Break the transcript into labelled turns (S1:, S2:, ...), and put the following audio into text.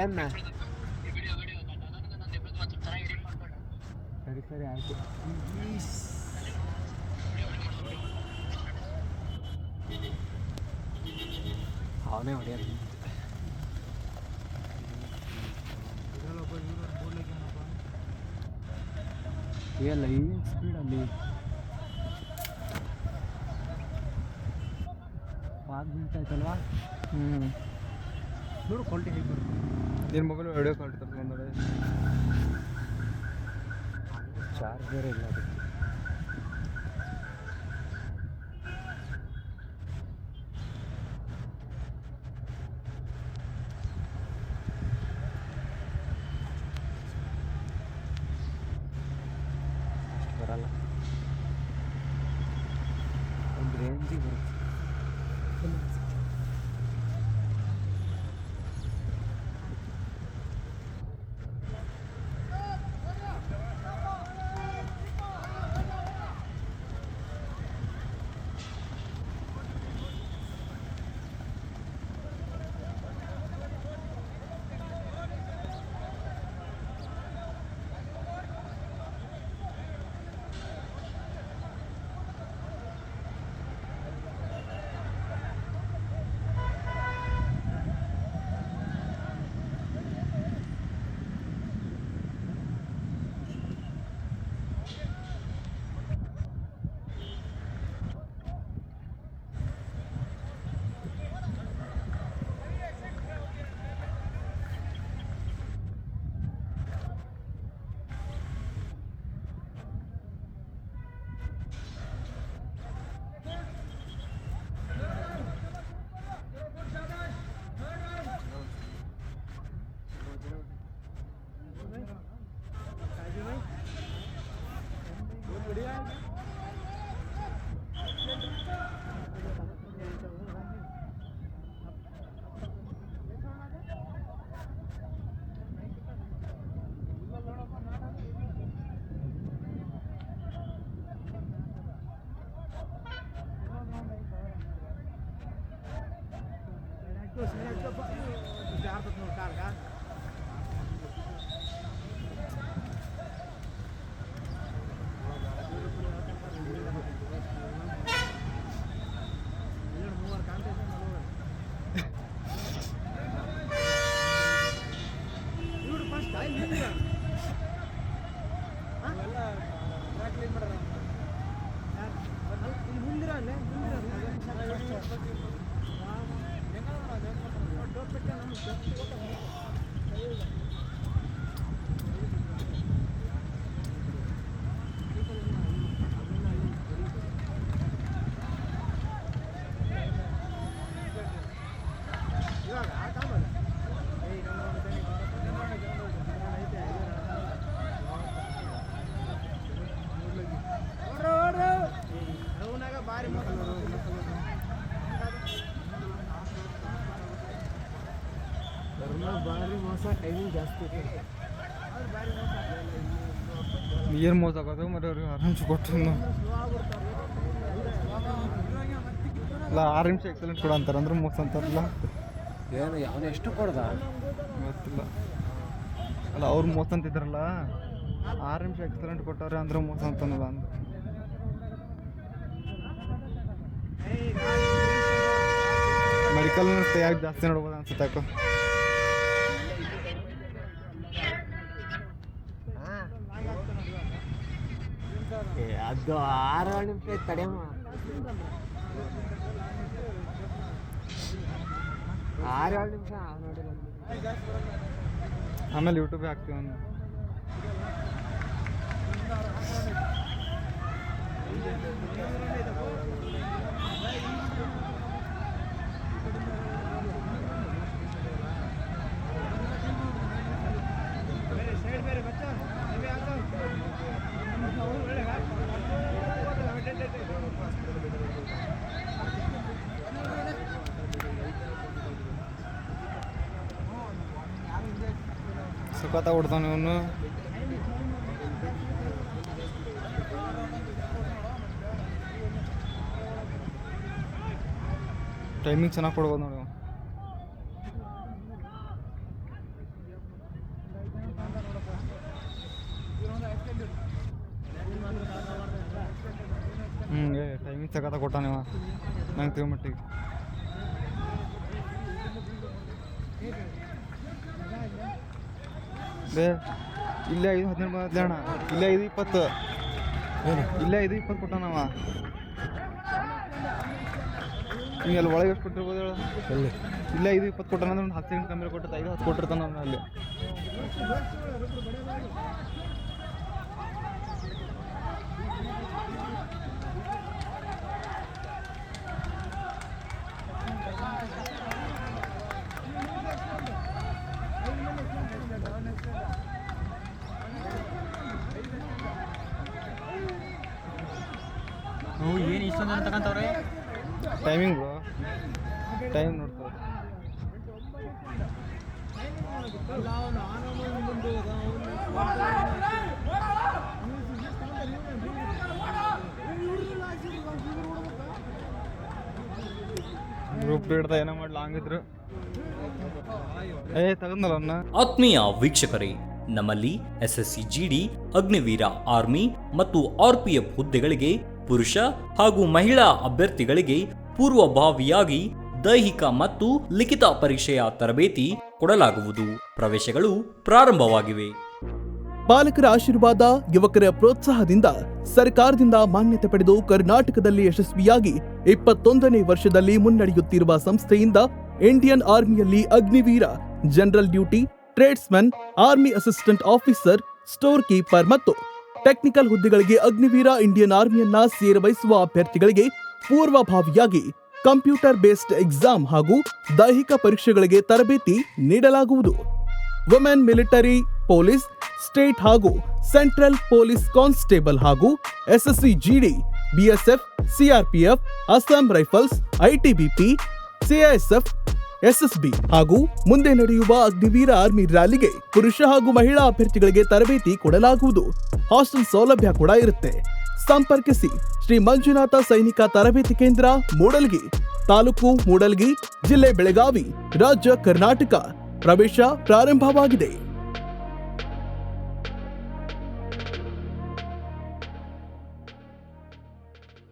S1: ಏನ ಸರಿ ಸರಿ ಆಯ್ತು. ಅವನೇ ಹೊಡೆಯೋದು ಏಲ್ಲ ಈ ಸ್ಪೀಡಲ್ಲಿ ಪಾಸ್ ಬೀಳ್ತಾಯ್ತಲ್ವಾ. ನೋಡು ಕ್ವಾಲಿಟಿ ಹೇಗೆ ಬರುತ್ತೆ.
S2: ನಿನ್ನ ಮೊಬೈಲ್ ವಿಡಿಯೋ ಕ್ವಾಲಿಟಿ ತಗೊಂಡ್ರೆ
S1: ಚಾರ್ಜರ್ ಇಲ್ಲ ಅದಕ್ಕೆ. ಬರಲ್ಲ, ಒಂದು ರೇಂಜಿಗೆ ಬರುತ್ತೆ. ಭಾರಿ ಮೋಸ, ಟೈಮಿಂಗ್ ಜಾಸ್ತಿ.
S2: ಏನು ಮೋಸ ಆಗೋದು మరి ಅವ್ರಿಗೆ ಆರಾಮ್ಸೆ ಕೊಟ್ಟು ಅಲ್ಲ 6 ನಿಮಿಷ ಎಕ್ಸಲೆಂಟ್ ಕೊಡ ಅಂತಾರೆ ಅಂದ್ರೆ ಮೋಸ ಅಂತಾರಲ್ಲ.
S1: ಏನು ಅವನು ಎಷ್ಟು ಕೊಡ್ದ
S2: ಗೊತ್ತಿಲ್ಲ. ಅಲ್ಲ ಅವ್ರು ಮೋಸ ಅಂತಿದ್ರಲ್ಲ, 6 ನಿಮಿಷ ಎಕ್ಸಲೆಂಟ್ ಕೊಟ್ಟವ್ರೆ ಅಂದ್ರೆ ಮೋಸ ಅಂತನಲ್ಲ ಅಂದ. ಮೆಡಿಕಲ್ ಯಾಕೆ ಜಾಸ್ತಿ ನೋಡ್ಬೋದು ಅನ್ಸುತ್ತೆ ಯಾಕೋ.
S1: ಅದು 6 ನಿಮಿಷ ತಡೆಯಮ್ಮ. 6 ನಿಮಿಷ ನೋಡಿಲ್ಲ.
S2: ಆಮೇಲೆ ಯೂಟ್ಯೂಬ್ ಹಾಕ್ತೀವಿ ಒಂದು. ಸುಖತ ಹೊಡ್ತಾನೆ ಇವನು. ಟೈಮಿಂಗ್ ಚೆನ್ನಾಗಿ ಕೊಡ್ಬೋದು ನೋಡಿ. ಸಕತ್ತ ಕೊಟ್ಟ ನೀವು ನಂಗೆ ತಿಳಿ ಮಟ್ಟಿಗೆ. ಇಲ್ಲೇ 5-17 ಬಂದತ್ಲೆ ಅಣ್ಣ. ಇಲ್ಲೇ 5-20 ಇಲ್ಲೇ 5-20 ಕೊಟ್ಟ ನಾವ. ನೀವು ಅಲ್ಲಿ ಒಳಗೆ ಎಷ್ಟು ಕೊಟ್ಟಿರ್ಬೋದು ಹೇಳ? ಇಲ್ಲೇ 5-20 ಕೊಟ್ಟ ಅಂದ್ರೆ ಒಂದು 10 ಸೆಕೆಂಡ್ ಕಮ್ಮಿ ಕೊಟ್ಟಿರ್ತ 5-10 ಕೊಟ್ಟಿರ್ತಾನ ಅವನ್ನ ಅಲ್ಲಿ.
S3: ಏನು ಇಷ್ಟೊಂದು ತಗೊಂತವ್ರೆ?
S2: ಟೈಮಿಂಗ್ ಬ್ರೋ, ಟೈಮ್ ನೋಡ್ತಾರೆ. ಗ್ರೂಪ್ ಹಿಡ್ದ ಏನೋ ಮಾಡಿ ಲಾಂಗ್ ಇದ್ರು ತಗೊಂಡಲ್ಲ ಅವನ್ನ.
S4: ಆತ್ಮೀಯ ವೀಕ್ಷಕರೇ, ನಮ್ಮಲ್ಲಿ SSC GD, ಅಗ್ನಿವೀರ ಆರ್ಮಿ ಮತ್ತು RPF ಹುದ್ದೆಗಳಿಗೆ ಪುರುಷ ಹಾಗೂ ಮಹಿಳಾ ಅಭ್ಯರ್ಥಿಗಳಿಗೆ ಪೂರ್ವಭಾವಿಯಾಗಿ ದೈಹಿಕ ಮತ್ತು ಲಿಖಿತ ಪರೀಕ್ಷೆಯ ತರಬೇತಿ ಕೊಡಲಾಗುವುದು. ಪ್ರವೇಶಗಳು ಪ್ರಾರಂಭವಾಗಿವೆ.
S5: ಪಾಲಕರ ಆಶೀರ್ವಾದ, ಯುವಕರ ಪ್ರೋತ್ಸಾಹದಿಂದ ಸರ್ಕಾರದಿಂದ ಮಾನ್ಯತೆ ಪಡೆದು ಕರ್ನಾಟಕದಲ್ಲಿ ಯಶಸ್ವಿಯಾಗಿ 21ನೇ ವರ್ಷದಲ್ಲಿ ಮುನ್ನಡೆಯುತ್ತಿರುವ ಸಂಸ್ಥೆಯಿಂದ ಇಂಡಿಯನ್ ಆರ್ಮಿಯಲ್ಲಿ Agniveer, general duty, tradesman, army assistant officer, storekeeper ಮತ್ತು ಟೆಕ್ನಿಕಲ್ ಹುದ್ದೆಗಳಿಗೆ ಅಗ್ನಿವೀರ ಇಂಡಿಯನ್ ಆರ್ಮಿಯನ್ನ ಸೇರಬಯಸುವ ಅಭ್ಯರ್ಥಿಗಳಿಗೆ ಪೂರ್ವಭಾವಿಯಾಗಿ ಕಂಪ್ಯೂಟರ್ ಬೇಸ್ಡ್ ಎಕ್ಸಾಮ್ ಹಾಗೂ ದೈಹಿಕ ಪರೀಕ್ಷೆಗಳಿಗೆ ತರಬೇತಿ ನೀಡಲಾಗುವುದು. ವುಮೆನ್ ಮಿಲಿಟರಿ, ಪೊಲೀಸ್, ಸ್ಟೇಟ್ ಹಾಗೂ ಸೆಂಟ್ರಲ್ ಪೊಲೀಸ್ ಕಾನ್ಸ್ಟೇಬಲ್ ಹಾಗೂ SSC GD, BSF, CRPF, Assam rifles, ITBP, CISF, SSB ಹಾಗೂ ಮುಂದೆ ನಡೆಯುವ ಅಗ್ನಿವೀರ ಆರ್ಮಿ ರ್ಯಾಲಿಗೆ ಪುರುಷ ಹಾಗೂ ಮಹಿಳಾ ಅಭ್ಯರ್ಥಿಗಳಿಗೆ ತರಬೇತಿ ಕೊಡಲಾಗುವುದು. ಹಾಸ್ಟೆಲ್ ಸೌಲಭ್ಯ ಕೂಡ ಇರುತ್ತೆ. ಸಂಪರ್ಕಿಸಿ ಶ್ರೀ ಮಂಜುನಾಥ ಸೈನಿಕ ತರಬೇತಿ ಕೇಂದ್ರ, ಮೂಡಲ್ಗಿ, ತಾಲೂಕು ಮೂಡಲ್ಗಿ, ಜಿಲ್ಲೆ ಬೆಳಗಾವಿ, ರಾಜ್ಯ ಕರ್ನಾಟಕ. ಪ್ರವೇಶ ಪ್ರಾರಂಭವಾಗಿದೆ.